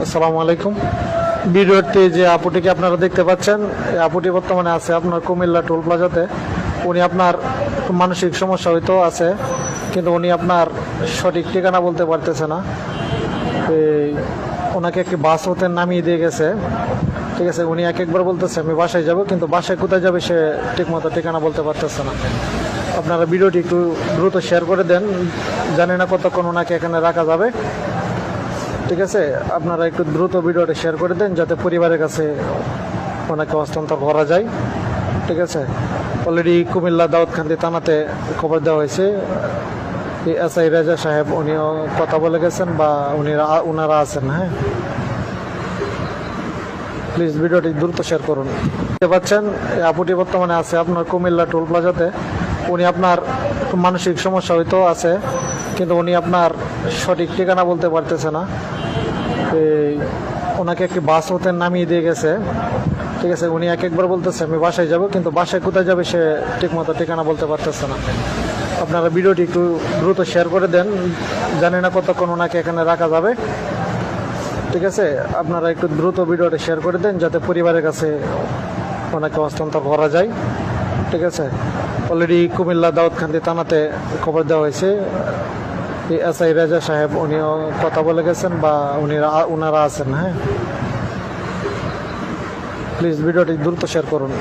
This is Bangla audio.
আসসালামু আলাইকুম। ভিডিওতে যে আপুটিকে আপনারা দেখতে পাচ্ছেন, এই আপুটি বর্তমানে আছে আপনার কুমিল্লা টোল প্লাজাতে। উনি আপনার মানসিক সমস্যা হয়তো আছে, কিন্তু উনি আপনার সঠিক ঠিকানা বলতে পারতেছে না। এই ওনাকে একটি বাস হতে নামিয়ে দিয়ে গেছে, ঠিক আছে। উনি একবার বলতেছে আমি বাসায় যাব, কিন্তু বাসায় কোথায় যাবে সে ঠিকমতো ঠিকানা বলতে পারতেছে না। আপনারা ভিডিওটি একটু দ্রুত শেয়ার করে দেন, জানি না কতক্ষণ ওনাকে এখানে রাখা যাবে, ঠিক আছে। আপনারা একটু দ্রুত ভিডিওটা শেয়ার করে দেন যাতে পরিবারের কাছে ওনাকে হস্তান্তর করা যায়, ঠিক আছে। অলরেডি কুমিল্লা দাউদকান্দি থানাতে খবর দেওয়া হয়েছে। এসআই রাজা সাহেব উনিও কথা বলে গেছেন বা ওনারা আছেন। হ্যাঁ, প্লিজ ভিডিওটি দ্রুত শেয়ার করুন। দেখতে পাচ্ছেন এই আপুটি বর্তমানে আছে আপনার কুমিল্লা টোল প্লাজাতে। উনি আপনার মানসিক সমস্যা হয়তো আছে, কিন্তু উনি আপনার সঠিক ঠিকানা বলতে পারতেছে না। এই ওনাকে একটি বাস হতে নামিয়ে দিয়ে গেছে, ঠিক আছে। উনি একবার বলতেছে আমি বাসায় যাব, কিন্তু বাসায় কোথায় যাবে সে ঠিকমতো ঠিকানা বলতে পারতেছে না। আপনারা ভিডিওটি একটু দ্রুত শেয়ার করে দেন, জানি না কতক্ষণ ওনাকে এখানে রাখা যাবে, ঠিক আছে। আপনারা একটু দ্রুত ভিডিওটা শেয়ার করে দেন যাতে পরিবারের কাছে ওনাকে হস্তান্তর করা যায়, ঠিক আছে। অলরেডি কুমিল্লা দাউদকান্দি থানাতে খবর দেওয়া হয়েছে। এসআই রাজা সাহেব উনিও কথা বলে গেছেন বা ওনারা আছেন। হ্যাঁ, প্লিজ ভিডিওটি দ্রুত শেয়ার করুন।